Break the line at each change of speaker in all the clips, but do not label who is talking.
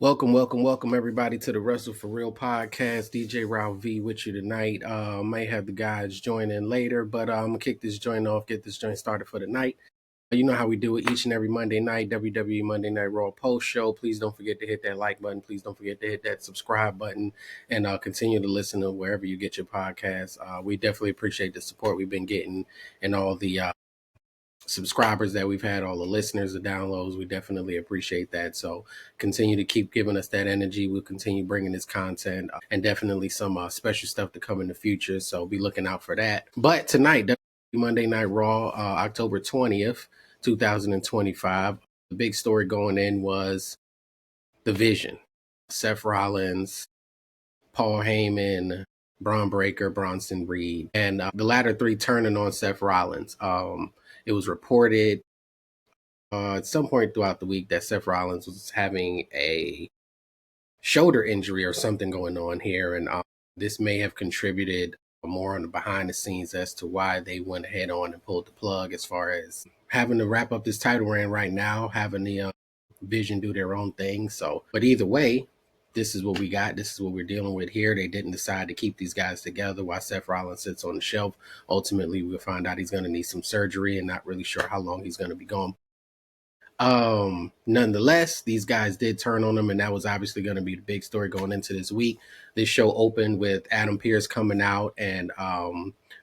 Welcome everybody to the Wrestle for Real podcast. DJ Raul V with you tonight. May have the guys join in later, but I'm gonna kick this joint off, get this joint started for the night. You know how we do it each and every Monday night, WWE Monday Night Raw post show. Please don't forget to hit that like button. Please don't forget to hit that subscribe button and continue to listen to wherever you get your podcasts. We definitely appreciate the support we've been getting and all the subscribers that we've had, all the listeners, the downloads. We definitely appreciate that. So continue to keep giving us that energy. We'll continue bringing this content and definitely some special stuff to come in the future. So be looking out for that. But tonight, Monday Night Raw, October 20th, 2025. The big story going in was the Vision. Seth Rollins, Paul Heyman, Braun Breaker, Bronson Reed, and the latter three turning on Seth Rollins. It was reported at some point throughout the week that Seth Rollins was having a shoulder injury or something going on here, and this may have contributed more on the behind the scenes as to why they went ahead on and pulled the plug as far as having to wrap up this title reign right now, having the Vision do their own thing. So, but either way, this is what we got. This is what we're dealing with here. They didn't decide to keep these guys together while Seth Rollins sits on the shelf. Ultimately, we'll find out he's going to need some surgery and not really sure how long he's going to be gone. Nonetheless, these guys did turn on him, and that was obviously going to be the big story going into this week. This show opened with Adam Pearce coming out and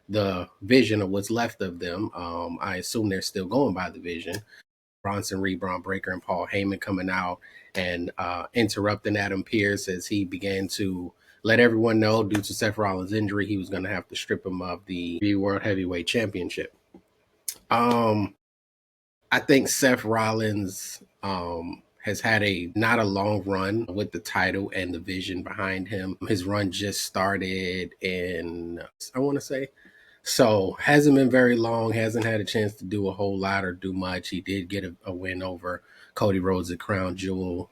the Vision, of what's left of them. I assume they're still going by the Vision. Bronson Reed, Braun Breaker, and Paul Heyman coming out and interrupting Adam Pearce as he began to let everyone know, due to Seth Rollins' injury, he was going to have to strip him of the World Heavyweight Championship. I think Seth Rollins has had not a long run with the title and the Vision behind him. His run just started in, I want to say, so hasn't been very long, hasn't had a chance to do a whole lot or do much. He did get a win over Cody Rhodes at Crown Jewel,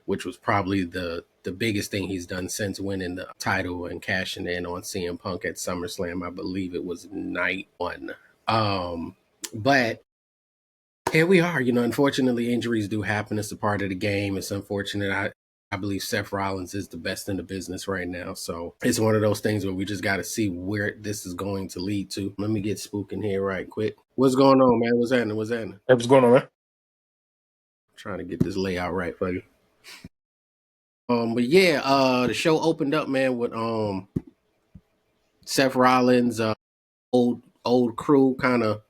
which was probably the biggest thing he's done since winning the title and cashing in on CM Punk at SummerSlam. I believe it was night one. But here we are. Unfortunately, injuries do happen. It's a part of the game. It's unfortunate. I believe Seth Rollins is the best in the business right now. So it's one of those things where we just got to see where this is going to lead to. Let me get Spook in here right quick. What's going on, man? What's happening?
Hey, what's going on, man?
I'm trying to get this layout right for you. But yeah, the show opened up, man, with Seth Rollins, old crew kind of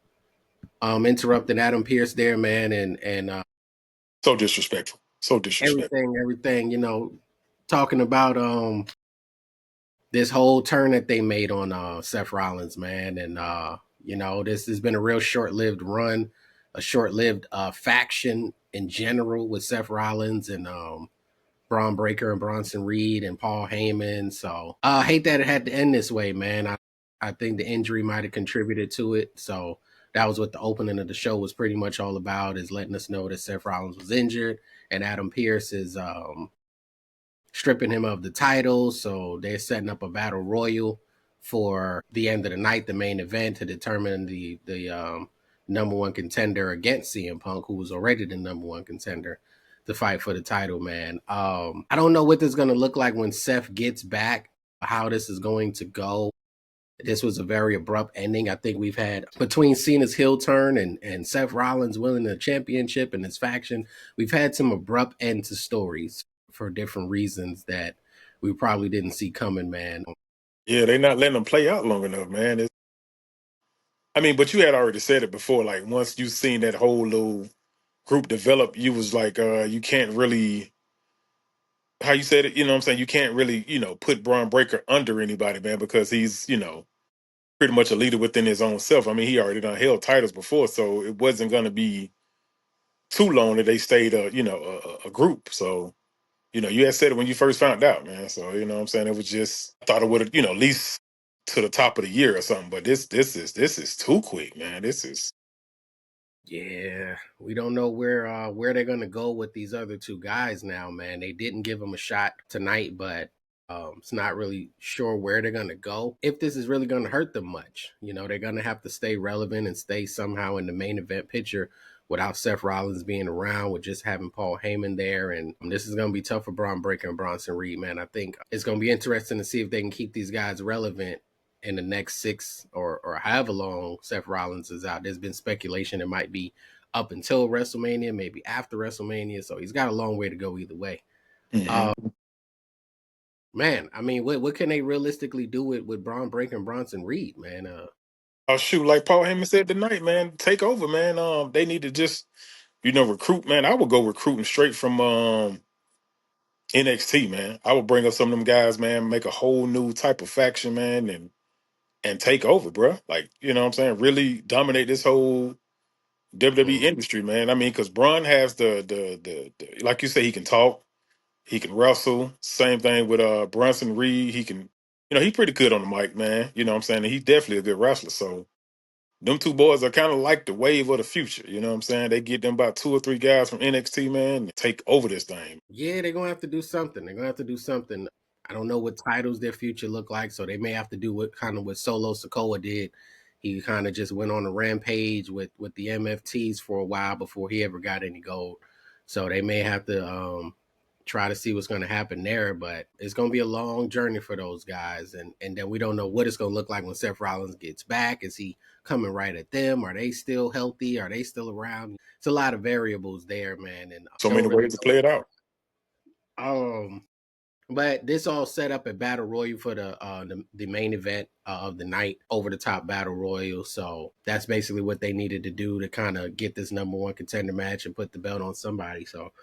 interrupting Adam Pearce there, man, and
So disrespectful.
everything, talking about this whole turn that they made on Seth Rollins, man. And this has been a real short-lived run, a short-lived faction in general with Seth Rollins and Braun Breaker and Bronson Reed and Paul Heyman. So I hate that it had to end this way, man. I think the injury might have contributed to it. So that was what the opening of the show was pretty much all about, is letting us know that Seth Rollins was injured and Adam Pearce is stripping him of the title. So they're setting up a battle royal for the end of the night, the main event, to determine the number one contender against CM Punk, who was already the number one contender, to fight for the title, man. I don't know what this is going to look like when Seth gets back, how this is going to go. This was a very abrupt ending. I think we've had, between Cena's heel turn and Seth Rollins winning the championship and his faction, we've had some abrupt ends to stories for different reasons that we probably didn't see coming, man.
Yeah, they're not letting them play out long enough, man. But you had already said it before. Like, once you seen that whole little group develop, you was like, you can't really, how you said it, you know what I'm saying? You can't really, put Braun Breaker under anybody, man, because he's, pretty much a leader within his own self. I mean, he already done held titles before, so it wasn't going to be too long that they stayed, a group. So, you had said it when you first found out, man. So, you know what I'm saying? It was just, I thought it would have, at least to the top of the year or something. But this is too quick, man.
Yeah, we don't know where they're gonna go with these other two guys now, man. They didn't give them a shot tonight, but it's not really sure where they're gonna go. If this is really gonna hurt them much, they're gonna have to stay relevant and stay somehow in the main event picture without Seth Rollins being around, with just having Paul Heyman there. And this is going to be tough for Braun Breaker and Bronson Reed, man. I think it's going to be interesting to see if they can keep these guys relevant in the next 6 or however long Seth Rollins is out. There's been speculation it might be up until WrestleMania, maybe after WrestleMania. So he's got a long way to go either way. Uh,
Mm-hmm.
man, I mean, what can they realistically do with Braun Breaker and Bronson Reed, man?
Oh shoot, like Paul Heyman said tonight, man, take over, man. They need to just recruit, man. I would go recruiting straight from NXT, man. I would bring up some of them guys, man, make a whole new type of faction, man, and take over, bro. Like, you know what I'm saying? Really dominate this whole WWE
Mm,
industry, man. I mean, because Braun has the like you say, he can talk, he can wrestle. Same thing with Bronson Reed. He can, he's pretty good on the mic, man. You know what I'm saying? And he's definitely a good wrestler. So them two boys are kind of like the wave of the future. You know what I'm saying? They get them about two or three guys from NXT, man, and take over this thing.
yeah, they're gonna have to do something. They're gonna have to do something. I don't know what titles their future look like, so they may have to do what Solo Sokoa did. He kind of just went on a rampage with the MFTs for a while before he ever got any gold. So they may have to try to see what's going to happen there, but it's going to be a long journey for those guys, and then we don't know what it's going to look like when Seth Rollins gets back. Is he coming right at them? Are they still healthy? Are they still around? It's a lot of variables there, man, and
So
don't
many
really
ways to
know.
play it out.
But this all set up at Battle Royal for the main event of the night, over the top Battle Royal. So that's basically what they needed to do to kind of get this number one contender match and put the belt on somebody. So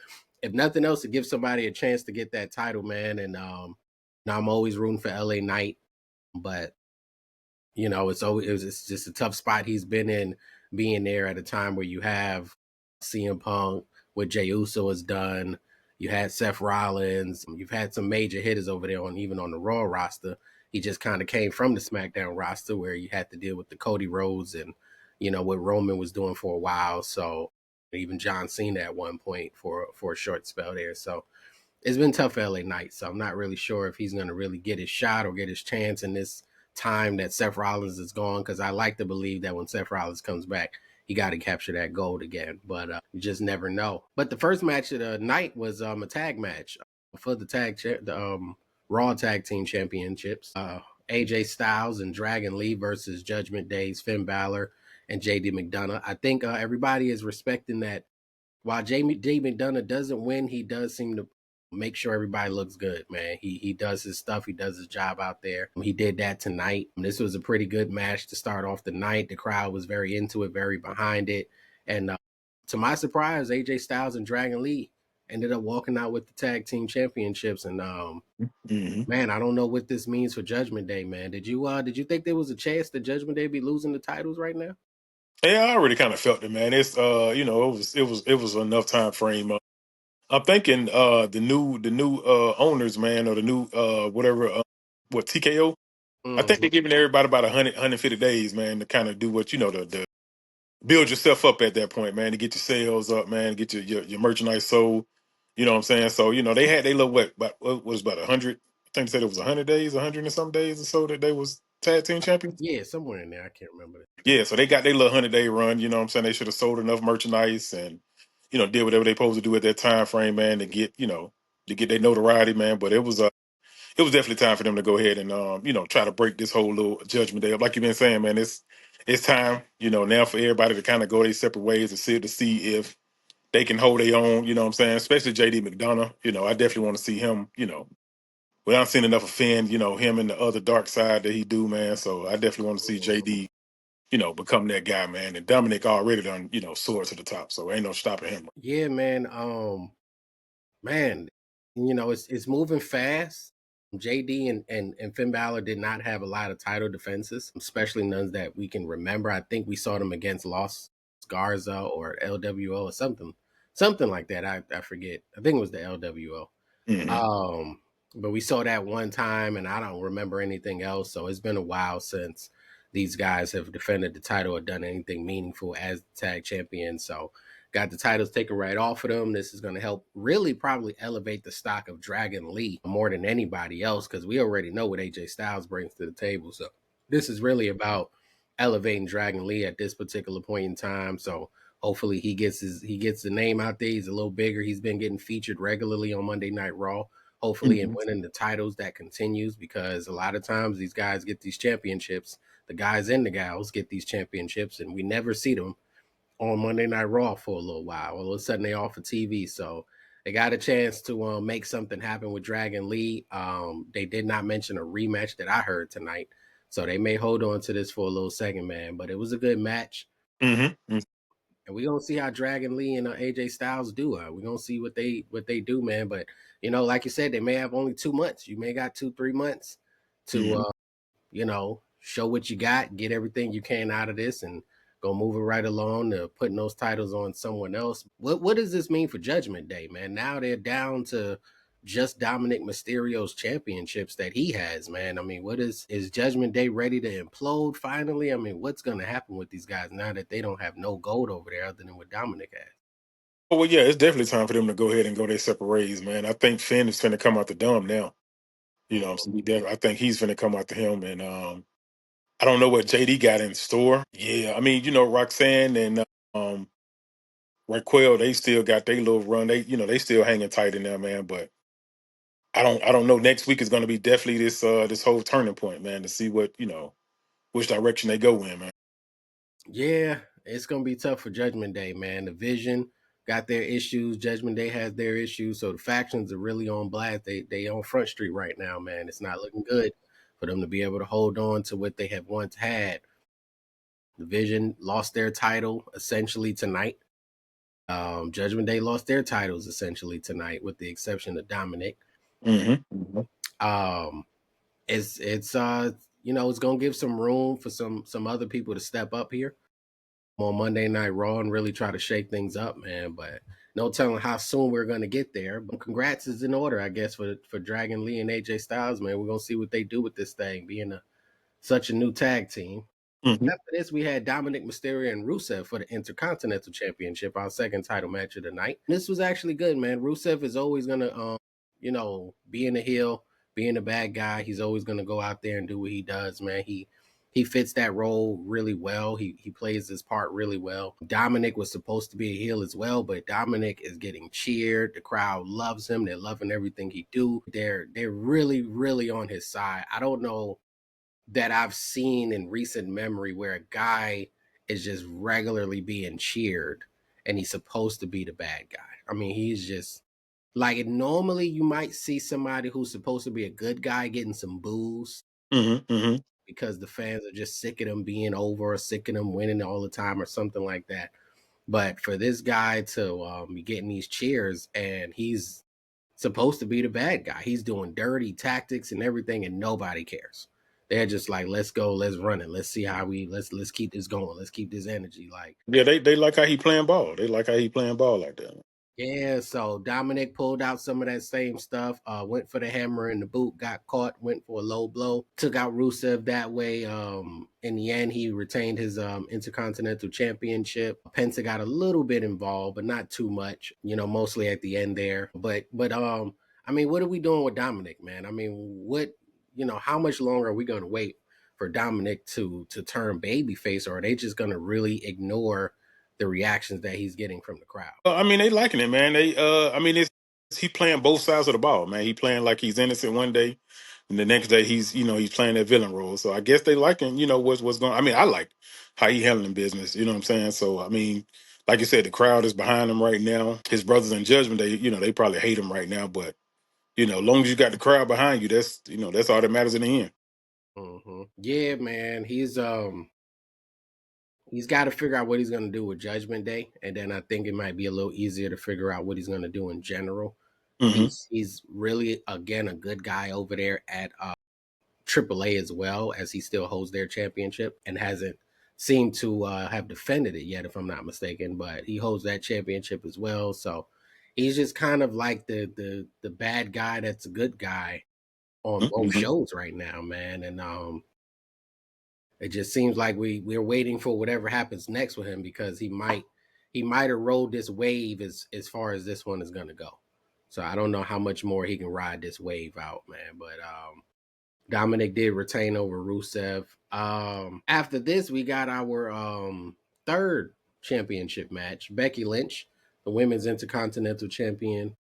if nothing else, to give somebody a chance to get that title, man. And now I'm always rooting for LA Knight, but it's just a tough spot he's been in, being there at a time where you have CM Punk, what Jey Uso has done. You had Seth Rollins. You've had some major hitters over there even on the Raw roster. He just kind of came from the SmackDown roster where you had to deal with the Cody Rhodes and what Roman was doing for a while. So even John Cena at one point for a short spell there. So it's been tough for LA Knight. So I'm not really sure if he's going to really get his shot or get his chance in this time that Seth Rollins is gone. Because I like to believe that when Seth Rollins comes back, he got to capture that gold again. But you just never know. But the first match of the night was a tag match for the Raw Tag Team Championships. AJ Styles and Dragon Lee versus Judgment Day's Finn Balor and JD McDonough. I think everybody is respecting that while J McDonough doesn't win, he does seem to make sure everybody looks good, man. He does his stuff. He does his job out there. He did that tonight. This was a pretty good match to start off the night. The crowd was very into it, very behind it. And to my surprise, AJ Styles and Dragon Lee ended up walking out with the tag team championships. And
Hmm.
man, I don't know what this means for Judgment Day, man. Did you think there was a chance that Judgment Day be losing the titles right now?
Yeah, I already kind of felt it, man. It's it was enough time frame. I'm thinking the new owners, man, or the new whatever what TKO. I think
Mm-hmm.
they're giving everybody about 150 days, man, to kind of do what the build yourself up at that point, man, to get your sales up, man, to get your merchandise sold. You know what I'm saying? So they had they little what was about 100. I think they said it was 100 days, 100 and some days or so that they was tag team champions.
Yeah, somewhere in there. I can't remember that.
Yeah, so they got their little 100 day run. You know what I'm saying? They should have sold enough merchandise and did whatever they supposed to do at that time frame, man, to get their notoriety, man. But it was definitely time for them to go ahead and try to break this whole little Judgment Day up. Like you've been saying, man, it's time, now for everybody to kind of go their separate ways and see if they can hold their own, you know what I'm saying? Especially JD McDonough. I definitely want to see him, without seeing enough offend, him and the other dark side that he do, man. So I definitely want to see JD, become that guy, man. And Dominic already done, soared to the top. So ain't no stopping him.
Yeah, man. Man, it's moving fast. JD and Finn Balor did not have a lot of title defenses, especially none that we can remember. I think we saw them against Los Garza or LWO or something like that. I forget. I think it was the LWO.
Hmm.
But we saw that one time, and I don't remember anything else. So it's been a while since these guys have defended the title or done anything meaningful as the tag champions. So got the titles taken right off of them. This is going to help really probably elevate the stock of Dragon Lee more than anybody else because we already know what AJ Styles brings to the table. So this is really about elevating Dragon Lee at this particular point in time. So Hopefully he gets the name out there. He's a little bigger. He's been getting featured regularly on Monday Night Raw. Hopefully, and
Mhm.
winning the titles that continues, because a lot of times these guys get these championships. The guys and the gals get these championships, and we never see them on Monday Night Raw for a little while. All of a sudden, they off of TV. So they got a chance to make something happen with Dragon Lee. They did not mention a rematch that I heard tonight, so they may hold on to this for a little second, man. But it was a good match,
Mhm. Mhm.
and we're gonna see how Dragon Lee and AJ Styles do. We're gonna see what they do, man. But like you said, they may have only 2 months. You may got 3 months to
Mhm.
show what you got, get everything you can out of this, and go move it right along to putting those titles on someone else. What does this mean for Judgment Day, man? Now they're down to just Dominic Mysterio's championships that he has, man. I mean, what is Judgment Day ready to implode finally? I mean, what's gonna happen with these guys now that they don't have no gold over there other than what Dominic has?
Oh, well, yeah, it's definitely time for them to go ahead and go their separate ways, man. I think Finn is finna come out the dumb now. So I think he's finna come out to him, and I don't know what JD got in store. Yeah, I mean, Roxanne and Raquel, they still got their little run. They still hanging tight in there, man. But I don't know. Next week is going to be definitely this whole turning point, man, to see what which direction they go in, man.
Yeah, it's gonna be tough for Judgment Day, man. The Vision got their issues. Judgment Day has their issues. So the factions are really on blast. They on Front Street right now, man. It's not looking good for them to be able to hold on to what they have once had. The Vision lost their title essentially tonight. Judgment Day lost their titles essentially tonight, with the exception of Dominic.
Hmm.
Um, it's gonna give some room for some other people to step up here on Monday Night Raw and really try to shake things up, man. But no telling how soon we're gonna get there. But congrats is in order, I guess, for Dragon Lee and AJ Styles, man. We're gonna see what they do with this thing, being such a new tag team.
Hmm.
After this, we had Dominic Mysterio and Rusev for the Intercontinental Championship, our second title match of the night. This was actually good, man. Rusev is always gonna, being a heel, being a bad guy, he's always gonna go out there and do what he does, man. He fits that role really well. He plays his part really well. Dominic was supposed to be a heel as well, but Dominic is getting cheered. The crowd loves him. They're loving everything he do. They're really really on his side. I don't know that I've seen in recent memory where a guy is just regularly being cheered and he's supposed to be the bad guy. I mean, he's just like, normally you might see somebody who's supposed to be a good guy getting some boos
Hmm. Hmm.
because the fans are just sick of them being over or sick of them winning all the time or something like that. But for this guy to be getting these cheers, and he's supposed to be the bad guy. He's doing dirty tactics and everything, and nobody cares. They're just like, let's go, let's run it, let's see how let's keep this going, let's keep this energy. Like,
Yeah, they like how he playing ball. They like how he playing ball like that.
yeah, so Dominic pulled out some of that same stuff, went for the hammer in the boot, got caught, went for a low blow, took out Rusev that way. In the end, he retained his Intercontinental Championship. Penta got a little bit involved, but not too much, mostly at the end there. But I mean, what are we doing with Dominic, man? I mean, how much longer are we gonna wait for Dominic to turn babyface, or are they just gonna really ignore the reactions that he's getting from the crowd?
I mean, they liking it, man. I mean, it's he playing both sides of the ball, man. He playing like he's innocent one day, and the next day he's playing that villain role. So I guess they liking, what's going. I mean, I like how he handling business. You know what I'm saying? So I mean, like you said, the crowd is behind him right now. His brothers in Judgment, they probably hate him right now, but as long as you got the crowd behind you, that's all that matters in the end.
Yeah, man. He's got to figure out what he's going to do with Judgment Day, and then I think it might be a little easier to figure out what he's going to do in general.
Hmm.
He's really, again, a good guy over there at AAA as well, as he still holds their championship and hasn't seemed to have defended it yet, if I'm not mistaken. But he holds that championship as well, so he's just kind of like the bad guy that's a good guy on both
Hmm.
shows right now, man. And it just seems like we're waiting for whatever happens next with him, because he might have rode this wave as far as this one is gonna go. So I don't know how much more he can ride this wave out, man. But Dominic did retain over Rusev. After this, we got our third championship match. Becky Lynch, the women's intercontinental champion,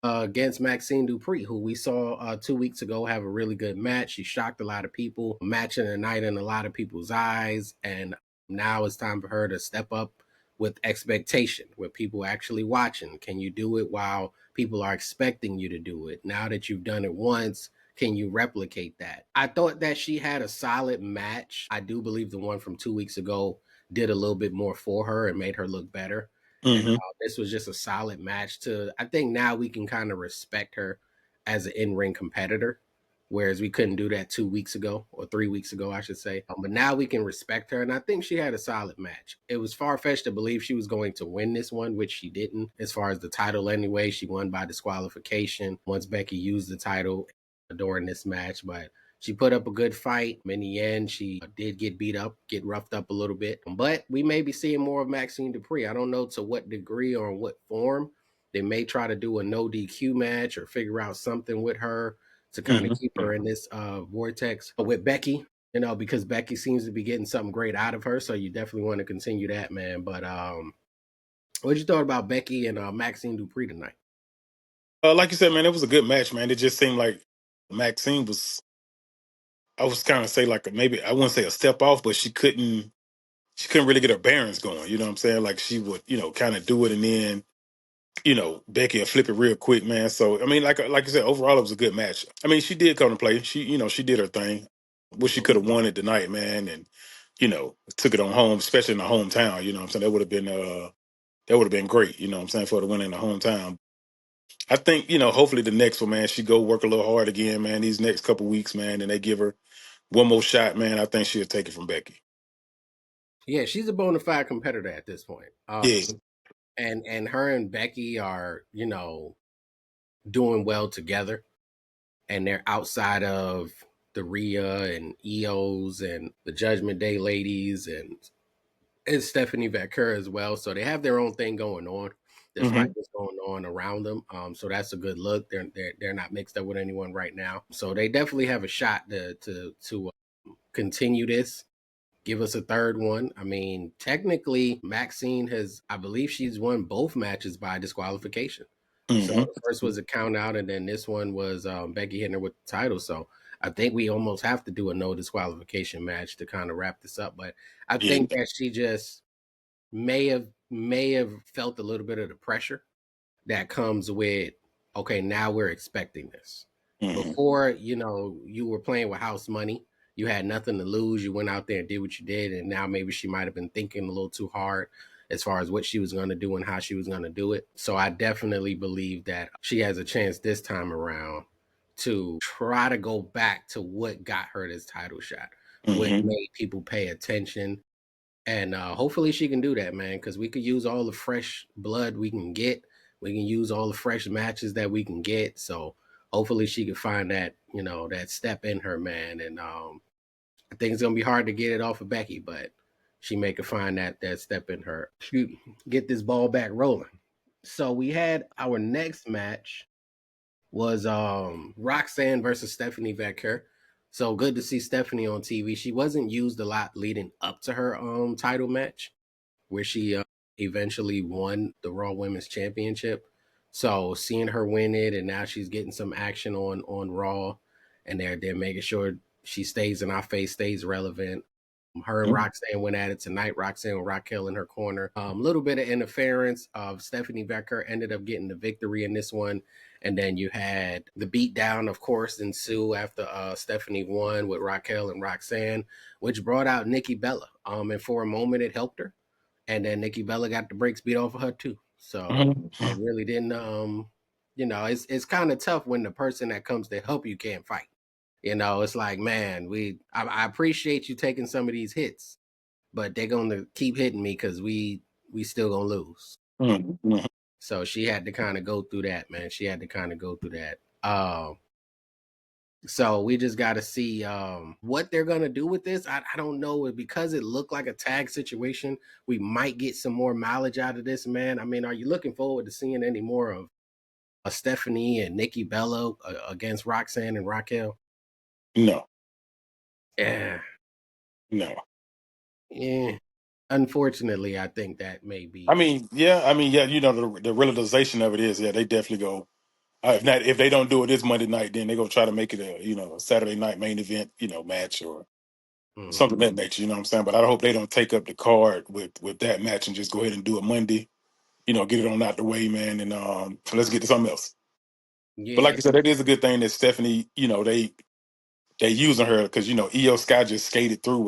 against Maxine Dupree, who we saw 2 weeks ago have a really good match. She shocked a lot of people, matching the night in a lot of people's eyes. And now it's time for her to step up with expectation, with people actually watching. Can you do it while people are expecting you to do it? Now that you've done it once, can you replicate that? I thought that she had a solid match. I do believe the one from 2 weeks ago did a little bit more for her and made her look better. And
Hmm.
this was just a solid match. To I think now we can kind of respect her as an in-ring competitor, whereas we couldn't do that 2 weeks ago or 3 weeks ago, I should say. But now we can respect her, and I think she had a solid match. It was far-fetched to believe she was going to win this one, which she didn't. As far as the title, anyway, she won by disqualification once Becky used the title during this match, but she put up a good fight. In the end, she did get beat up, get roughed up a little bit. But we may be seeing more of Maxine Dupree. I don't know to what degree or in what form. They may try to do a no DQ match or figure out something with her to kind of
Hmm.
keep her in this vortex with Becky, because Becky seems to be getting something great out of her. So you definitely want to continue that, man. But what you thought about Becky and Maxine Dupree tonight?
Like you said, man, it was a good match, man. It just seemed like Maxine was, I was kind of say like maybe I wouldn't say a step off, but she couldn't really get her bearings going. You know what I'm saying? Like she would, kind of do it, and then Becky will flip it real quick, man. So I mean, like you said, overall it was a good match. I mean, she did come to play. She did her thing. Wish she
Mhm.
could have won it tonight, man, and took it on home, especially in the hometown. You know what I'm saying? That would have been great. You know what I'm saying, for the win in the hometown. I think hopefully the next one, man, she go work a little hard again, man. These next couple weeks, man, and they give her one more shot, man. I think she'll take it from Becky.
Yeah, she's a bona fide competitor at this point.
Yeah.
And her and Becky are, doing well together, and they're outside of the Rhea and EOs and the Judgment Day ladies and Stephanie Vaquer as well. So they have their own thing going on, despite
Hmm.
what's going on around them. So that's a good look. They're not mixed up with anyone right now. So they definitely have a shot to continue this, give us a third one. I mean, technically, Maxine has, I believe she's won both matches by disqualification. So
Hmm.
the first was a count out, and then this one was Becky hitting her with the title. So I think we almost have to do a no disqualification match to kind of wrap this up. But I
Yeah.
think that she just may have felt a little bit of the pressure that comes with, okay, now we're expecting this.
Hmm.
Before, you were playing with house money. You had nothing to lose. You went out there and did what you did, and now maybe she might have been thinking a little too hard as far as what she was going to do and how she was going to do it. So I definitely believe that she has a chance this time around to try to go back to what got her this title shot, what
Hmm.
made people pay attention, and hopefully she can do that, man, because we could use all the fresh blood we can get. We can use all the fresh matches that we can get. So hopefully she can find that, that step in her, man. And I think it's gonna be hard to get it off of Becky, but she may can find that step in her. Shoot, get this ball back rolling. So we had our next match was Roxanne versus Stephanie Vaquer. So good to see Stephanie on TV. She wasn't used a lot leading up to her title match, where she eventually won the Raw Women's Championship. So seeing her win it, and now she's getting some action on Raw, and they're making sure she stays in our face, stays relevant. Her and Roxanne went at it tonight. Roxanne with Raquel in her corner. A little bit of interference of Stephanie Becker ended up getting the victory in this one. And then you had the beatdown, of course, ensue after Stephanie won with Raquel and Roxanne, which brought out Nikki Bella. And for a moment, it helped her, and then Nikki Bella got the brakes beat off of her too. So it
Hmm.
really didn't. It's kind of tough when the person that comes to help you can't fight. It's like, man, I appreciate you taking some of these hits, but they're gonna keep hitting me because we still gonna lose.
Hmm.
So she had to kind of go through that, man. She had to kind of go through that. So we just got to see what they're gonna do with this. I don't know, because it looked like a tag situation. We might get some more mileage out of this, man. I mean, are you looking forward to seeing any more of Stephanie and Nikki Bella against Roxanne and Raquel?
No,
Yeah,
no.
yeah. Unfortunately, I think that may be.
Yeah, the realization of it is, yeah, they definitely go. If they don't do it this Monday night, then they gonna try to make it a Saturday night main event, match or
Mhm.
something that makes, you know what I'm saying. But I hope they don't take up the card with that match and just go ahead and do it Monday. Get it on out the way, man, and let's get to something else. But
Yeah.
like I said, it is a good thing that Stephanie, they using her because Io Sky just skated through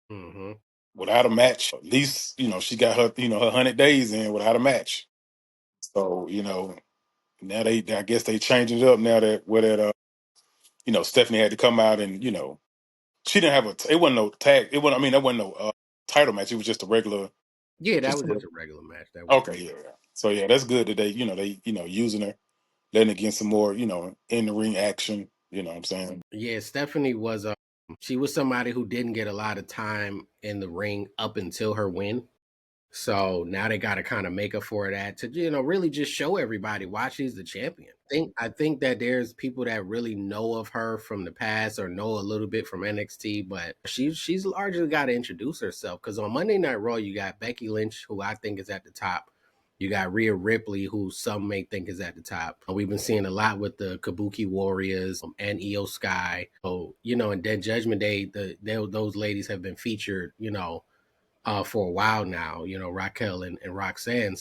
Hmm.
without a match. At least she got her 100 days in without a match. So now I guess they changing it up now that where that Stephanie had to come out and she didn't have it wasn't no tag, it wasn't, I mean, that wasn't no title match. It was just a regular,
Yeah, that
just
was
a
just
regular.
a regular match. That was.
Okay, yeah, yeah. So yeah, that's good that they using her, letting her get some more in the ring action. You know what I'm saying?
Yeah, Stephanie was. She was somebody who didn't get a lot of time in the ring up until her win. So now they got to kind of make up for that to really just show everybody why she's the champion. I think that there's people that really know of her from the past or know a little bit from NXT, but she's largely got to introduce herself because on Monday Night Raw you got Becky Lynch, who I think is at the top. You got Rhea Ripley, who some may think is at the top. We've been seeing a lot with the Kabuki Warriors and Io Sky. So and then Judgment Day, those ladies have been featured, for a while now, Raquel and Roxanne.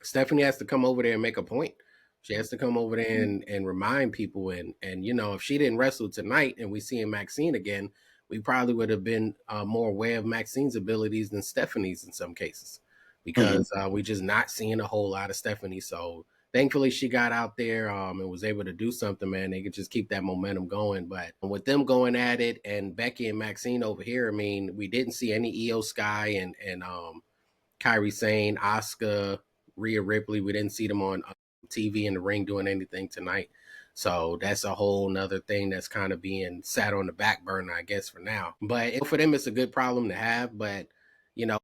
Stephanie has to come over there and make a point. She has to come over there and remind people. And if she didn't wrestle tonight and we seeing Maxine again, we probably would have been more aware of Maxine's abilities than Stephanie's in some cases
Hmm.
because we just not seeing a whole lot of Stephanie. So thankfully she got out there and was able to do something, man. They could just keep that momentum going. But with them going at it and Becky and Maxine over here, I mean, we didn't see any Io Sky and Kyrie Sane, Asuka, Rhea Ripley. We didn't see them on TV in the ring doing anything tonight. So that's a whole nother thing that's kind of being sat on the back burner, I guess, for now. But for them, it's a good problem to have. But, you know,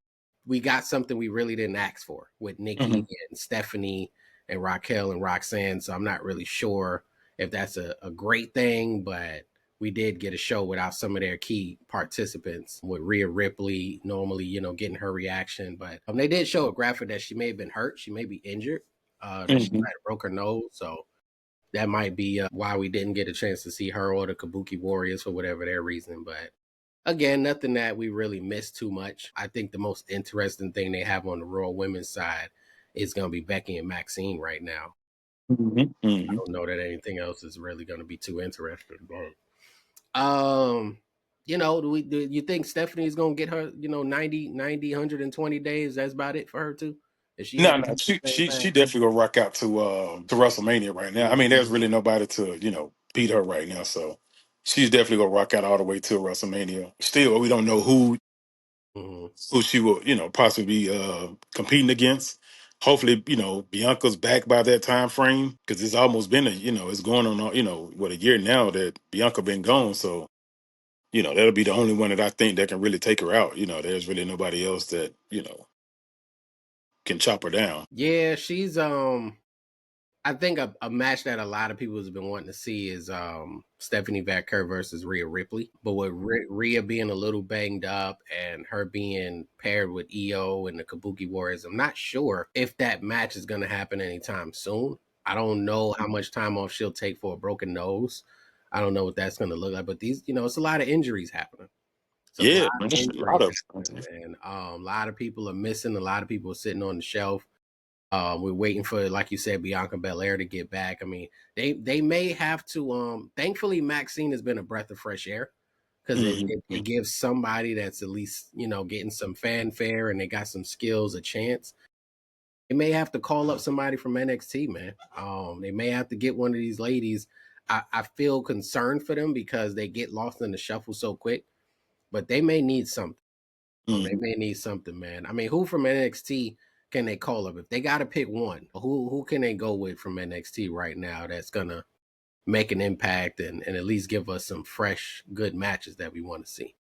we got something we really didn't ask for with
Hmm.
Nikki and Stephanie and Raquel and Roxanne. So I'm not really sure if that's a great thing, but we did get a show without some of their key participants with Rhea Ripley normally, getting her reaction. But they did show a graphic that she may have been hurt. She may be injured, that she
Hmm.
might have broke her nose. So that might be why we didn't get a chance to see her or the Kabuki Warriors for whatever their reason. But again, nothing that we really missed too much. I think the most interesting thing they have on the Raw women's side is going to be Becky and Maxine right now.
Hmm.
I
Hmm.
don't know that anything else is really going to be too interesting. Um, do you think Stephanie is gonna get her, 90, 120 days? That's about it for her too. Is she
No,
headed
no,
the
she
same
she
path?
she definitely gonna rock out to WrestleMania right now. I mean, there's really nobody to beat her right now, so she's definitely gonna rock out all the way to WrestleMania. Still, we don't know
Hmm.
who she will possibly be competing against. Hopefully, Bianca's back by that time frame because it's almost been it's going on what, a year now that Bianca been gone. So that'll be the only one that I think that can really take her out. There's really nobody else that can chop her down.
Yeah, she's I think a match that a lot of people has been wanting to see is Stephanie Vaquer versus Rhea Ripley. But with Rhea being a little banged up and her being paired with EO and the Kabuki Warriors, I'm not sure if that match is going to happen anytime soon. I don't know how much time off she'll take for a broken nose. I don't know what that's going to look like. But these, it's a lot of injuries happening. So it's a lot
Yeah, man,
of
a lot
injuries
of.
happening, man. A lot of people are missing. A lot of people are sitting on the shelf. We're waiting for, like you said, Bianca Belair to get back. I mean, they may have to. Thankfully, Maxine has been a breath of fresh air because it,
Mhm.
it it gives somebody that's at least getting some fanfare and they got some skills a chance. They may have to call up somebody from NXT, man. They may have to get one of these ladies. I feel concerned for them because they get lost in the shuffle so quick, but they may need something. They
Mhm.
may need something, man. I mean, who from NXT can they call up? If they got to pick one, who can they go with from NXT right now that's gonna make an impact and at least give us some fresh, good matches that we want to see?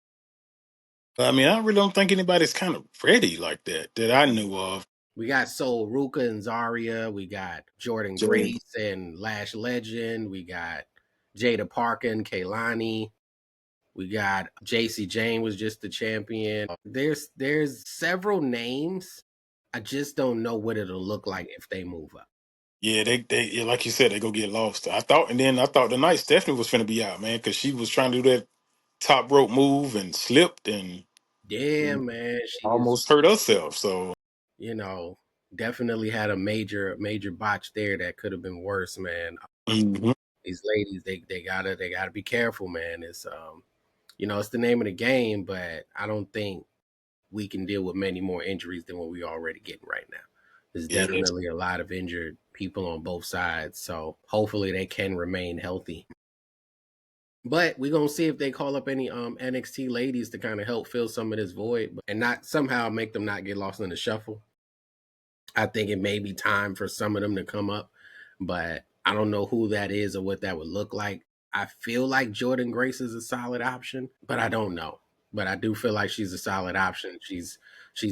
I mean, I really don't think anybody's kind of ready like that I knew of.
We got Sol Ruka and Zarya. We got Jordan
Jay.
Grace and Lash Legend. We got Jada Parker and Kaylani. We got JC Jane was just the champion. There's several names. I just don't know what it'll look like if they move up.
Yeah, they yeah, like you said, they go get lost. I thought tonight Stephanie was finna be out, man, because she was trying to do that top rope move and slipped and
Yeah, man, she is,
almost hurt herself. So
you know, definitely had a major botch there that could have been worse, man.
mhm.
These ladies, they gotta be careful, man. It's it's the name of the game, but I don't think we can deal with many more injuries than what we're already getting right now. There's
Yeah,
definitely a lot of injured people on both sides, so hopefully they can remain healthy. But we're gonna see if they call up any NXT ladies to kind of help fill some of this void and not somehow make them not get lost in the shuffle. I think it may be time for some of them to come up, but I don't know who that is or what that would look like. I feel like Jordan Grace is a solid option, but I don't know. But I do feel like she's a solid option. She's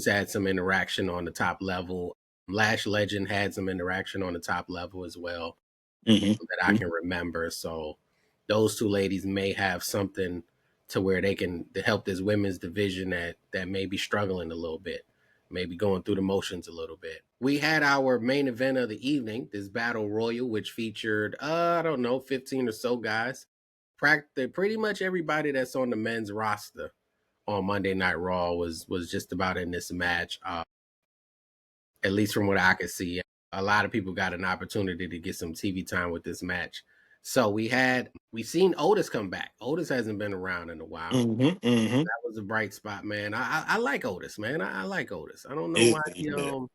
had some interaction on the top level. Lash Legend had some interaction on the top level as well
hmm
that I can remember. So those two ladies may have something to where they can to help this women's division that may be struggling a little bit, maybe going through the motions a little bit. We had our main event of the evening, this battle royal, which featured I don't know, 15 or so guys. Pretty much everybody that's on the men's roster on Monday Night Raw was just about in this match. At least from what I could see, a lot of people got an opportunity to get some TV time with this match. So we seen Otis come back. Otis hasn't been around in a while.
hmm
That was a bright spot, man. I like Otis, man. I like Otis. I don't know
Yeah,
why
yeah.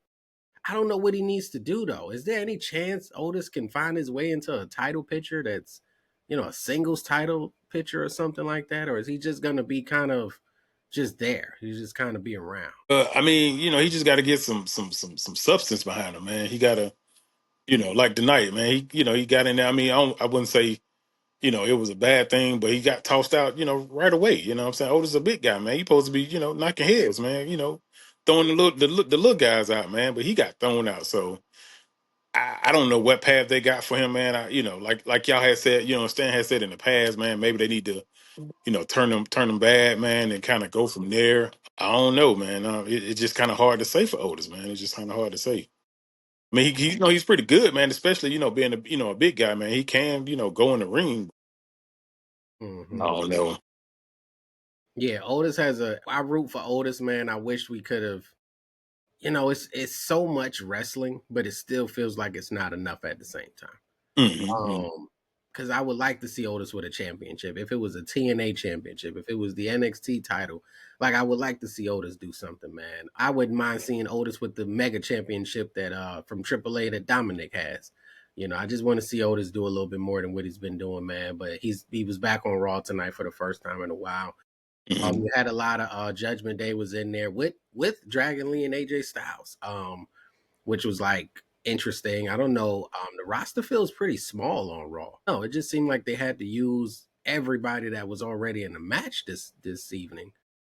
I don't know what he needs to do though. Is there any chance Otis can find his way into a title picture that's, a singles title picture or something like that, or is he just gonna be kind of just there? He's just kind of be around.
I mean, he just got to get some substance behind him, man. He got to, like tonight, man. He got in there. I mean, I wouldn't say it was a bad thing, but he got tossed out, right away. You know what I'm saying? Otis is a big guy, man. He supposed to be, knocking heads, man. Throwing the little guys out, man. But he got thrown out. So I don't know what path they got for him, man. Like y'all had said, Stan had said in the past, man. Maybe they need to, turn them bad, man, and kind of go from there. I don't know, man. It's just kind of hard to say for Otis, man. It's just kind of hard to say. I mean, he's pretty good, man. Especially being a big guy, man. He can go in the ring. I
Hmm.
don't know.
Yeah, Otis has a. I root for Otis, man. I wish we could have. It's so much wrestling, but it still feels like it's not enough at the same time.
hmm
Um, because I would like to see Otis with a championship. If it was a TNA championship, if it was the NXT title, like I would like to see Otis do something, man. I wouldn't mind seeing Otis with the mega championship that from AAA that Dominic has. I just want to see Otis do a little bit more than what he's been doing, man. But he was back on Raw tonight for the first time in a while.
hmm
You had a lot of Judgment Day was in there with Dragon Lee and AJ Styles, which was like interesting. I don't know. The roster feels pretty small on Raw. No, it just seemed like they had to use everybody that was already in the match this evening.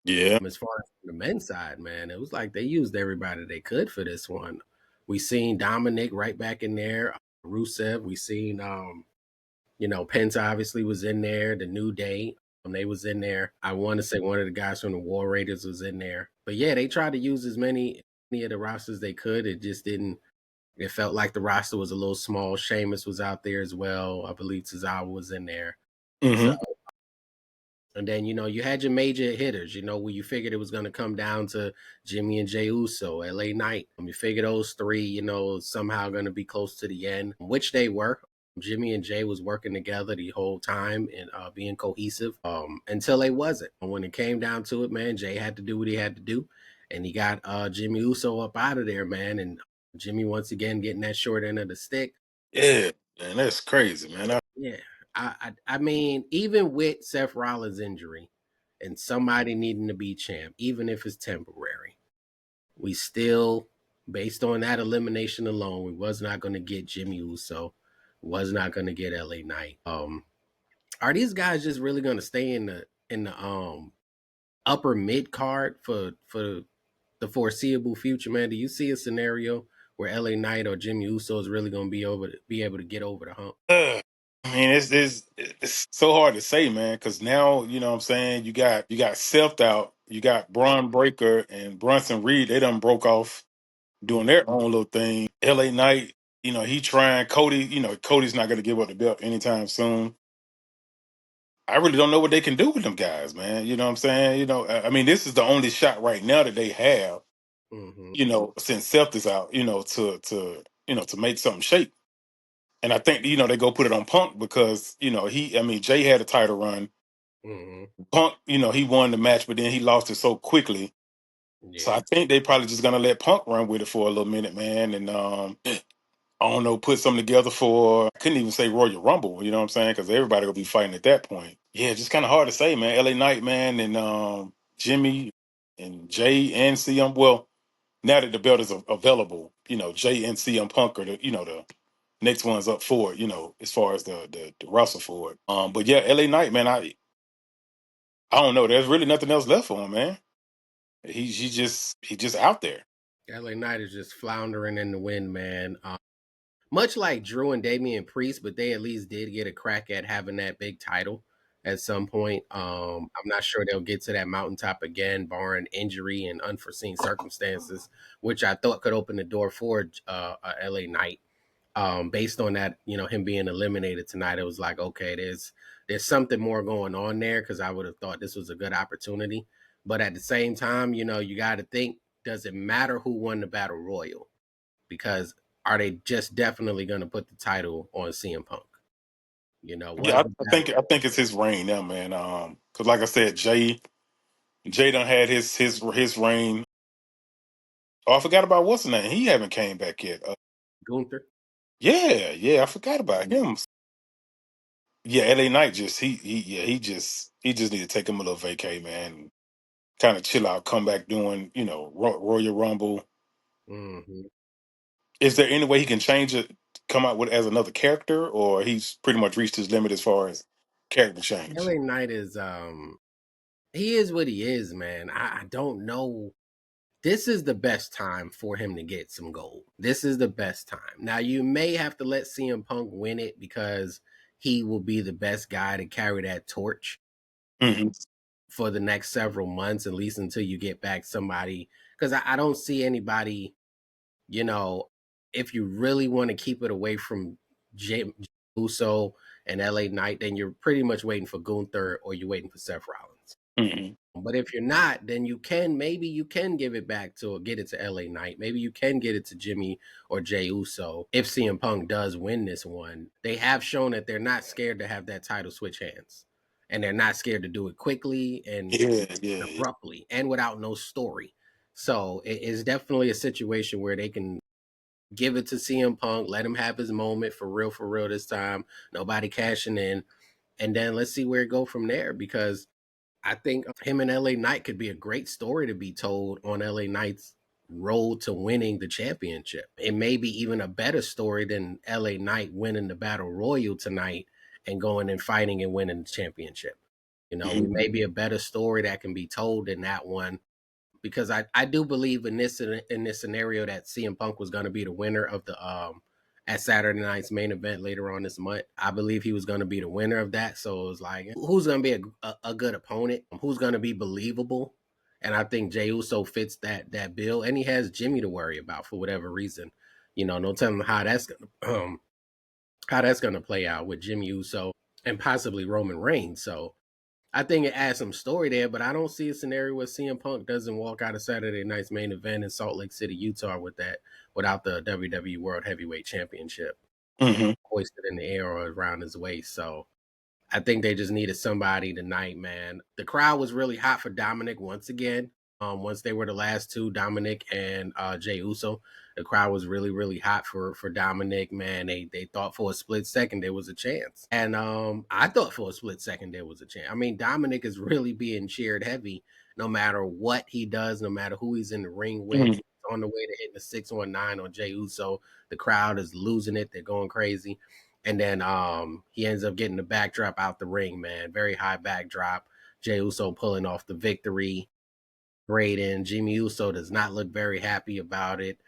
Yeah.
As far as the men's side, man, it was like they used everybody they could for this one. We seen Dominic right back in there. Rusev. We seen Penta obviously was in there. The New Day, they was in there. I want to say one of the guys from the War Raiders was in there. But yeah, they tried to use as many of the rosters they could. It just didn't. It felt like the roster was a little small. Sheamus was out there as well. I believe Tozawa was in there. So,
hmm
and then you had your major hitters. Where you figured it was going to come down to Jimmy and Jey Uso, LA Knight. You figure those three, somehow going to be close to the end, which they were. Jimmy and Jay was working together the whole time and being cohesive until they wasn't. When it came down to it, man, Jay had to do what he had to do, and he got Jimmy Uso up out of there, man. And Jimmy once again getting that short end of the stick.
Yeah, man, that's crazy, man.
Yeah, I mean, even with Seth Rollins' injury and somebody needing to be champ, even if it's temporary, we still, based on that elimination alone, we was not going to get Jimmy Uso, was not going to get LA Knight. Are these guys just really going to stay in the upper mid card for the foreseeable future, man? Do you see a scenario where LA Knight or Jimmy Uso is really going to be able to get over the hump?
I mean, it's so hard to say, man, because now you know what I'm saying you got Seth out, you got Braun Breaker and Bronson Reed. They done broke off doing their own little thing. LA Knight, he trying Cody. Cody's not going to give up the belt anytime soon. I really don't know what they can do with them guys, man. You know what I'm saying? I mean, this is the only shot right now that they have.
Hmm.
Since Seth is out, to make something shake. And I think they go put it on Punk because I mean, Jay had a title run.
Hmm.
Punk, he won the match, but then he lost it so quickly. So I
Yeah.
think they probably just gonna let Punk run with it for a little minute, man. And I don't know, put something together for. I couldn't even say Royal Rumble. You know what I'm saying? Because everybody will be fighting at that point. Yeah, just kind of hard to say, man. LA Knight, man, and Jimmy and Jay and CM. Well, now that the belt is available, Jay and CM Punk are the next one's up for it. As far as the wrestle for it. But yeah, LA Knight, man, I don't know. There's really nothing else left for him, man. He just out there.
LA Knight is just floundering in the wind, man. Much like Drew and Damian Priest, but they at least did get a crack at having that big title at some point. I'm not sure they'll get to that mountaintop again, barring injury and unforeseen circumstances, which I thought could open the door for LA Knight. Based on that, him being eliminated tonight, it was like, okay, there's something more going on there because I would have thought this was a good opportunity. But at the same time, you got to think, does it matter who won the battle royal? Because are they just definitely going to put the title on CM Punk?
Yeah,
Was the
I think it's his reign now, man. Because like I said, Jay done had his reign. Oh, I forgot about what's his name. He haven't came back yet.
Gunther?
Yeah, I forgot about him. Yeah, LA Knight just he just need to take him a little vacay, man. Kind of chill out, come back doing Royal Rumble.
Hmm.
Is there any way he can change it, come out with as another character, or he's pretty much reached his limit as far as character change?
LA Knight is he is what he is, man. I don't know. This is the best time for him to get some gold. This is the best time. Now you may have to let CM Punk win it because he will be the best guy to carry that torch
Hmm.
for the next several months, at least until you get back somebody. Because I don't see anybody, you know, if you really want to keep it away from Jay Uso and LA Knight, then you're pretty much waiting for Gunther or you're waiting for Seth Rollins.
Hmm.
But if you're not, then maybe you can give it back to or get it to LA Knight. Maybe you can get it to Jimmy or Jay Uso if CM Punk does win this one. They have shown that they're not scared to have that title switch hands. And they're not scared to do it quickly and
Yeah.
abruptly and without no story. So it is definitely a situation where they can give it to CM Punk, let him have his moment for real this time. Nobody cashing in. And then let's see where it go from there because I think him and LA Knight could be a great story to be told on LA Knight's road to winning the championship. It may be even a better story than LA Knight winning the battle royal tonight and going and fighting and winning the championship. We
Mhm.
may be a better story that can be told than that one because I do believe in this scenario that CM Punk was going to be the winner of the at Saturday night's main event later on this month. I believe he was going to be the winner of that. So it was like, who's going to be a good opponent? Who's going to be believable? And I think Jey Uso fits that bill, and he has Jimmy to worry about for whatever reason. No telling how that's gonna play out with Jimmy Uso and possibly Roman Reigns. So I think it adds some story there, but I don't see a scenario where CM Punk doesn't walk out of Saturday night's main event in Salt Lake City, Utah, without the WWE World Heavyweight Championship
Hmm.
hoisted in the air or around his waist. So I think they just needed somebody tonight, man. The crowd was really hot for Dominic once again. Once they were the last two, Dominic and Jey Uso, the crowd was really, really hot for Dominic. Man, they thought for a split second there was a chance, and I thought for a split second there was a chance. I mean, Dominic is really being cheered heavy, no matter what he does, no matter who he's in the ring with.
Hmm.
On the way to hitting the 619 on Jey Uso, the crowd is losing it. They're going crazy. And then he ends up getting the backdrop out the ring, man. Very high backdrop. Jey Uso pulling off the victory. Great. And Jimmy Uso does not look very happy about it.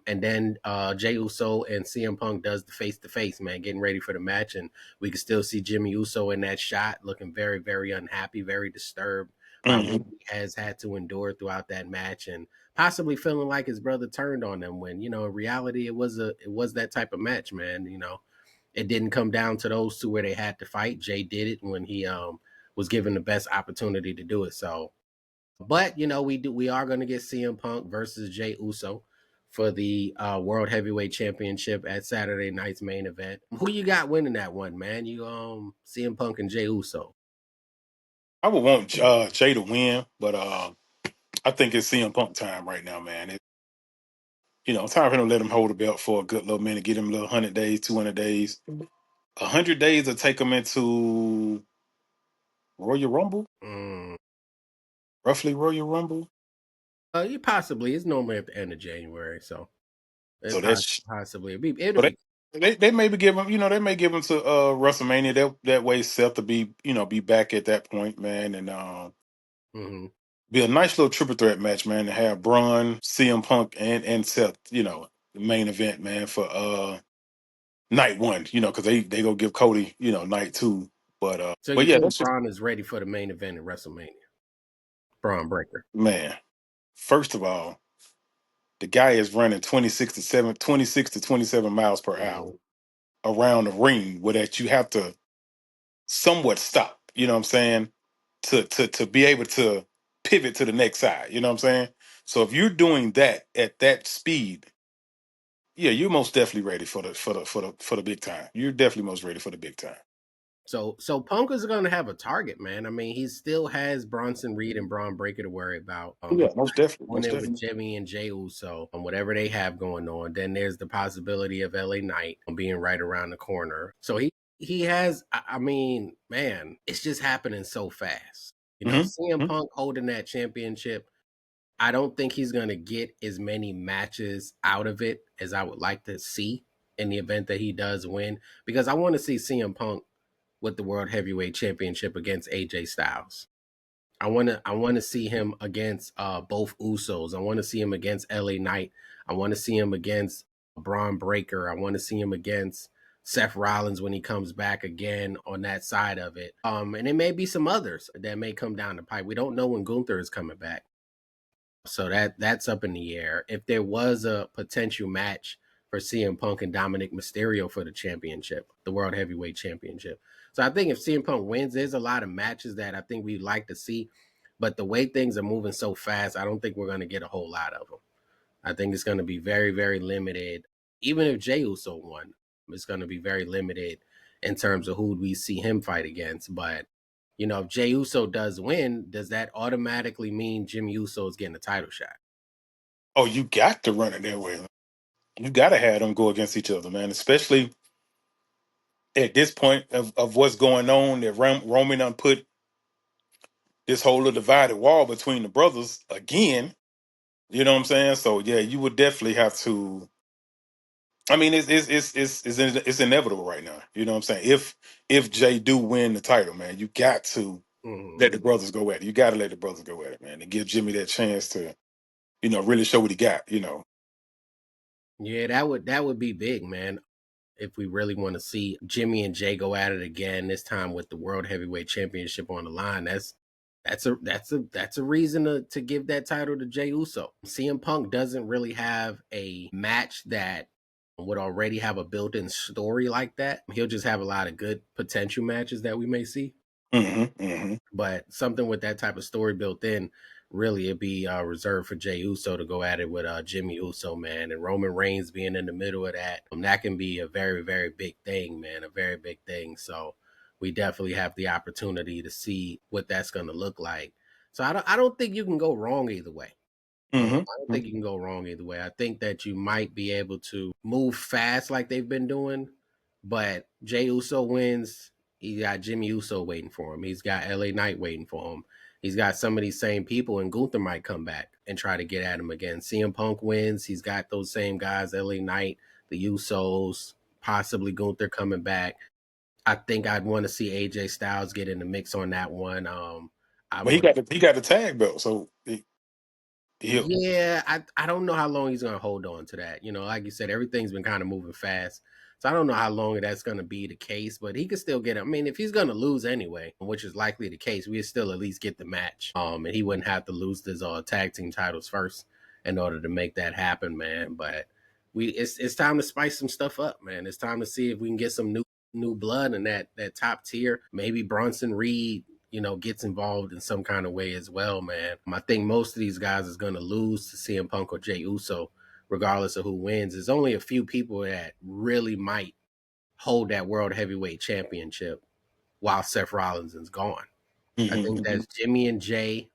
And then Jey Uso and CM Punk does the face to face, man, getting ready for the match, and we can still see Jimmy Uso in that shot, looking very, very unhappy, very disturbed by what
Hmm.
he has had to endure throughout that match, and possibly feeling like his brother turned on him. When in reality, it was that type of match, man. It didn't come down to those two where they had to fight. Jay did it when he was given the best opportunity to do it. So, but we are going to get CM Punk versus Jay Uso for the World Heavyweight Championship at Saturday night's main event. Who you got winning that one, man? You CM Punk and Jay Uso.
I would want Jay to win, but I think it's CM Punk time right now, man. Time for him to let him hold the belt for a good little minute, get him a little 100 days, 200 days. 100 days will take him into Royal Rumble,
Mm.
roughly Royal Rumble.
You possibly. It's normally at the end of January, so it
So that's
possibly it'll
so
be.
they maybe give him, they may give him to WrestleMania. That way Seth to be back at that point, man, and
Mhm.
be a nice little triple threat match, man, to have Braun, CM Punk, and Seth, the main event, man, for night one, because they go give Cody, night two. But
So
but
you
yeah,
think
that's just,
Braun is ready for the main event at WrestleMania? Braun Breaker.
man. First of all, the guy is running 26 to 27 miles per hour
Mhm.
around the ring, where that you have to somewhat stop. You know what I'm saying? To be able to pivot to the next side. You know what I'm saying? So if you're doing that at that speed, yeah, you're most definitely ready for the big time. You're definitely most ready for the big time.
So Punk is going to have a target, man. I mean, he still has Bronson Reed and Braun Breaker to worry about.
Yeah, most definitely,
On
most
there with
definitely.
Jimmy and Jey Uso and whatever they have going on. Then there's the possibility of LA Knight being right around the corner. So he has. I mean, man, it's just happening so fast. CM
Hmm.
Punk holding that championship. I don't think he's going to get as many matches out of it as I would like to see in the event that he does win, because I want to see CM Punk with the World Heavyweight Championship against AJ Styles. I want to see him against both Usos. I want to see him against LA Knight. I want to see him against Braun Breaker. I want to see him against Seth Rollins when he comes back again on that side of it. And there may be some others that may come down the pipe. We don't know when Gunther is coming back. So that's up in the air. If there was a potential match for CM Punk and Dominic Mysterio for the championship, the World Heavyweight Championship. So I think if CM Punk wins, there's a lot of matches that I think we'd like to see. But the way things are moving so fast, I don't think we're going to get a whole lot of them. I think it's going to be very, very limited. Even if Jey Uso won, it's going to be very limited in terms of who we see him fight against. But if Jey Uso does win, does that automatically mean Jimmy Uso is getting a title shot?
Oh, you got to run it that way. You got to have them go against each other, man. Especially at this point of what's going on, that Roman done put this whole little divided wall between the brothers again. You know what I'm saying? So yeah, you would definitely have to. I mean, it's inevitable right now. You know what I'm saying? If Jay do win the title, man, you got to
Mhm.
let the brothers go at it. You got to let the brothers go at it, man, and give Jimmy that chance to, really show what he got.
Yeah, that would be big, man. If we really want to see Jimmy and Jay go at it again, this time with the World Heavyweight Championship on the line, that's a reason to give that title to Jey Uso. CM Punk doesn't really have a match that would already have a built-in story like that. He'll just have a lot of good potential matches that we may see.
Hmm. Hmm.
But something with that type of story built in, really, it'd be reserved for Jey Uso to go at it with Jimmy Uso, man, and Roman Reigns being in the middle of that. That can be a very, very big thing, man, a very big thing. So we definitely have the opportunity to see what that's going to look like. So I don't think you can go wrong either way.
Hmm.
I don't think you can go wrong either way. I think that you might be able to move fast like they've been doing, but Jey Uso wins. He got Jimmy Uso waiting for him. He's got LA Knight waiting for him. He's got some of these same people, and Gunther might come back and try to get at him again. CM Punk wins. He's got those same guys, LA Knight, the Usos, possibly Gunther coming back. I think I'd want to see AJ Styles get in the mix on that one. I
But he
would.
got the tag belt, so He'll
Yeah, I don't know how long he's gonna hold on to that. Like you said, everything's been kind of moving fast. So I don't know how long that's gonna be the case, but he could still get it. I mean, if he's gonna lose anyway, which is likely the case, we'd still at least get the match. And he wouldn't have to lose his tag team titles first in order to make that happen, man. But it's time to spice some stuff up, man. It's time to see if we can get some new blood in that top tier. Maybe Bronson Reed gets involved in some kind of way as well, man. I think most of these guys is going to lose to CM Punk or Jey Uso, regardless of who wins. There's only a few people that really might hold that World Heavyweight Championship while Seth Rollins is gone. I
Mhm,
think
mhm.
that's Jimmy and Jay,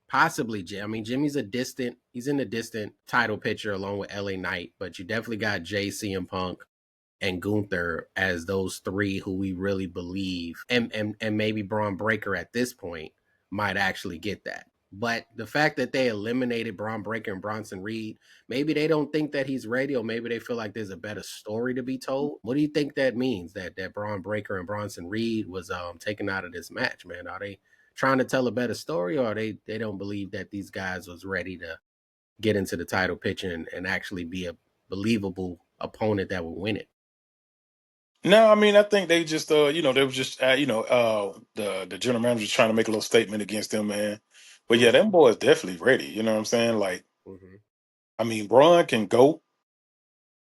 possibly Jay. I mean, he's in the distant title picture along with LA Knight, but you definitely got Jay, CM Punk, and Gunther as those three who we really believe, and maybe Braun Breaker at this point might actually get that. But the fact that they eliminated Braun Breaker and Bronson Reed, maybe they don't think that he's ready, or maybe they feel like there's a better story to be told. What do you think that means? That Braun Breaker and Bronson Reed was taken out of this match, man? Are they trying to tell a better story, or they don't believe that these guys was ready to get into the title picture and actually be a believable opponent that would win it?
No, I mean, I think they just, they was just, the general manager was trying to make a little statement against them, man. But yeah,
Mm,
them boys definitely ready. You know what I'm saying? Like,
mhm.
I mean, Braun can go,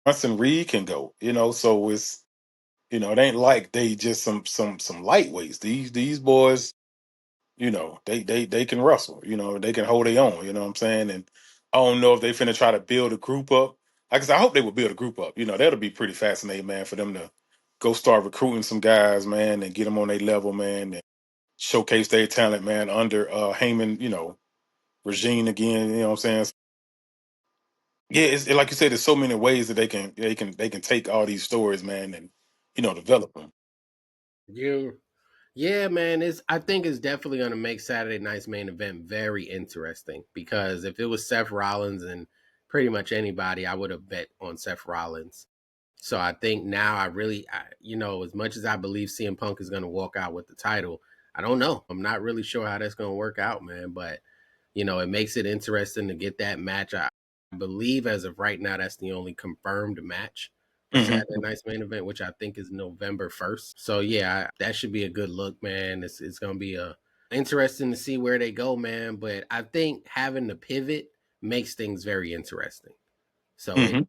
Bronson Reed can go. So it ain't like they just some lightweights. These boys, they can wrestle. They can hold their own. You know what I'm saying? And I don't know if they finna try to build a group up. I guess I hope they will build a group up. That'll be pretty fascinating, man, for them to go start recruiting some guys, man, and get them on their level, man, and showcase their talent, man, under Heyman, regime again. You know what I'm saying? Yeah, like you said, there's so many ways that they can take all these stories, man, and develop them.
Yeah. Yeah, man. I think it's definitely gonna make Saturday night's main event very interesting because if it was Seth Rollins and pretty much anybody, I would have bet on Seth Rollins. So I think now as much as I believe CM Punk is gonna walk out with the title, I don't know. I'm not really sure how that's gonna work out, man. But it makes it interesting to get that match. I believe as of right now, that's the only confirmed match for Saturday
Hmm.
night's main event, which I think is November 1st. So yeah, that should be a good look, man. It's gonna be interesting to see where they go, man. But I think having the pivot makes things very interesting. So
Hmm.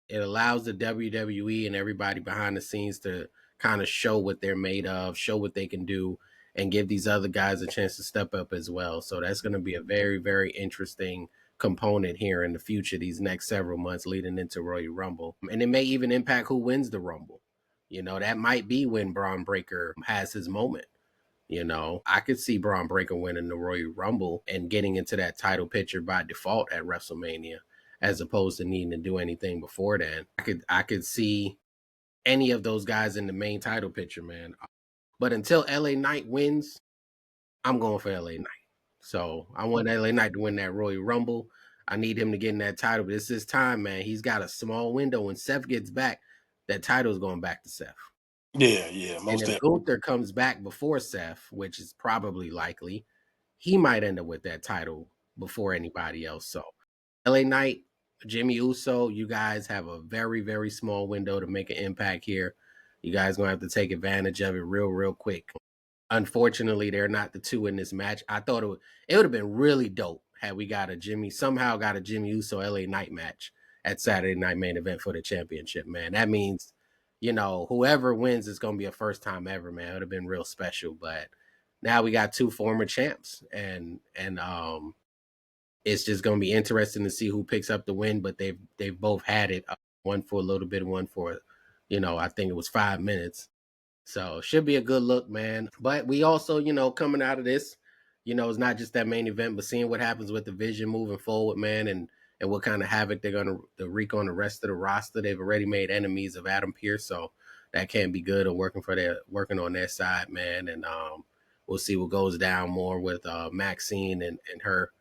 it allows the WWE and everybody behind the scenes to kind of show what they're made of, show what they can do, and give these other guys a chance to step up as well. So that's going to be a very, very interesting component here in the future, these next several months leading into Royal Rumble. And it may even impact who wins the Rumble. That might be when Braun Breaker has his moment. I could see Braun Breaker winning the Royal Rumble and getting into that title picture by default at WrestleMania, as opposed to needing to do anything before then. I could see any of those guys in the main title picture, man. But until LA Knight wins, I'm going for LA Knight. So I want LA Knight to win that Royal Rumble. I need him to get in that title. But it's his time, man. He's got a small window. When Seth gets back, that title's going back to Seth.
Yeah, yeah,
And
most
if
definitely.
Gunther comes back before Seth, which is probably likely, he might end up with that title before anybody else. So LA Knight, Jimmy Uso, you guys have a very, very small window to make an impact here. You guys gonna have to take advantage of it real, real quick. Unfortunately, they're not the two in this match. I thought it would have been really dope had we got a Jimmy Uso LA Knight match at Saturday Night Main Event for the championship, man. That means, whoever wins is gonna be a first time ever, man. It would have been real special. But now we got two former champs and it's just gonna be interesting to see who picks up the win, but they've both had it. One for a little bit, one for I think it was 5 minutes. So should be a good look, man. But we also, coming out of this, it's not just that main event, but seeing what happens with the vision moving forward, man, and what kind of havoc they're gonna wreak on the rest of the roster. They've already made enemies of Adam Pearce, so that can't be good. Or working on their side, man. And we'll see what goes down more with Maxine and her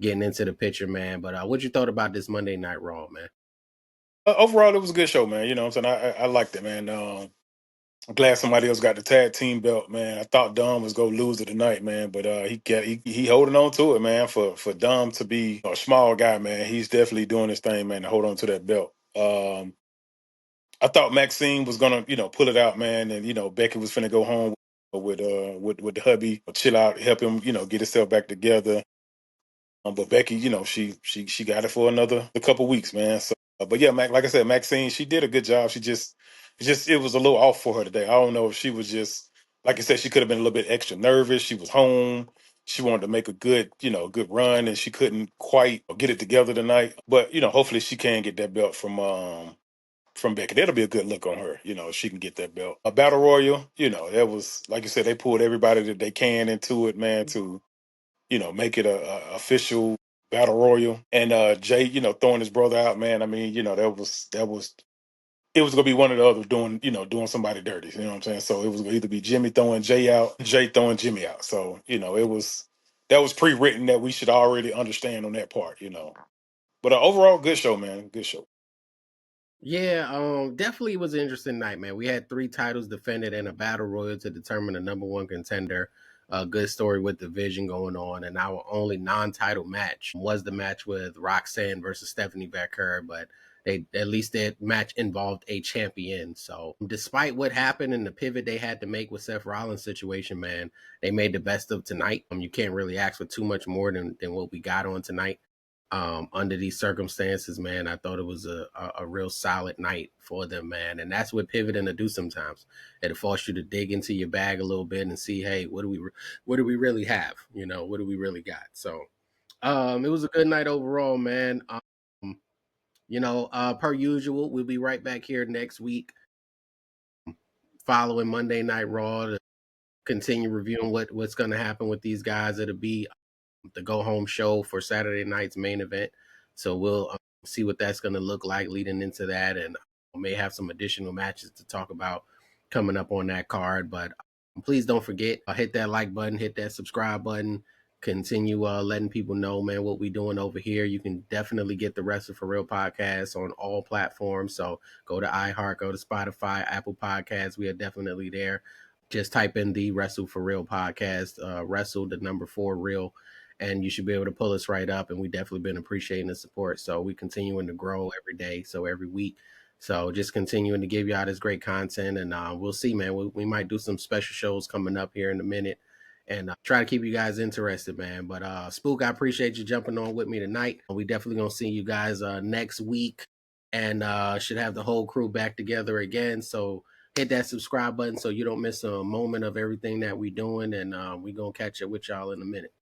getting into the picture, man. But what you thought about this Monday Night Raw, man?
Overall, it was a good show, man. You know what I'm saying? I liked it, man. I'm glad somebody else got the tag team belt, man. I thought Dom was gonna lose it tonight, man, but he holding on to it, man. For Dom to be a small guy, man, he's definitely doing his thing, man, to hold on to that belt. I thought Maxine was gonna, pull it out, man, and Becky was finna go home with the hubby, chill out, help him, get himself back together. But Becky, she got it for a couple weeks, man. So, but yeah, like I said, Maxine, she did a good job. It was a little off for her today. I don't know if she was just, like I said, she could have been a little bit extra nervous. She was home. She wanted to make a good run, and she couldn't quite get it together tonight. But hopefully she can get that belt from Becky. That'll be a good look on her. If she can get that belt. A battle royal, that was, like you said, they pulled everybody that they can into it, man, to make it a official battle royal. And Jay, throwing his brother out, man. I mean, that was it was gonna be one of the other doing somebody dirty. You know what I'm saying? So it was gonna either be Jimmy throwing Jay out, Jay throwing Jimmy out. So it was that was pre-written that we should already understand on that part. But overall, good show, man. Good show.
Yeah, definitely was an interesting night, man. We had 3 titles defended and a battle royal to determine the number one contender. A good story with division going on, and our only non-title match was the match with Roxanne versus Stephanie Becker, but they at least that match involved a champion. So, despite what happened and the pivot they had to make with Seth Rollins' situation, man, they made the best of tonight. You can't really ask for too much more than what we got on tonight. Under these circumstances, man, I thought it was a real solid night for them, man. And that's what pivoting to do sometimes. It'll force you to dig into your bag a little bit and see, hey, what do we really have? What do we really got? So it was a good night overall, man. Per usual, we'll be right back here next week following Monday Night Raw to continue reviewing what's going to happen with these guys. It'll be the go home show for Saturday night's main event. So we'll see what that's going to look like leading into that, and we may have some additional matches to talk about coming up on that card. But please don't forget, hit that like button, hit that subscribe button. Continue letting people know, man, what we doing over here. You can definitely get the Wrestle for Real podcast on all platforms. So go to iHeart, go to Spotify, Apple Podcasts. We are definitely there. Just type in the Wrestle for Real podcast, Wrestle the number 4 Real, and you should be able to pull us right up. And we definitely been appreciating the support. So we continuing to grow every day. So every week. So just continuing to give y'all this great content, and we'll see, man. We might do some special shows coming up here in a minute, and try to keep you guys interested, man. But Spook, I appreciate you jumping on with me tonight. We definitely gonna see you guys next week, and should have the whole crew back together again. So hit that subscribe button so you don't miss a moment of everything that we doing, and we gonna catch up with y'all in a minute.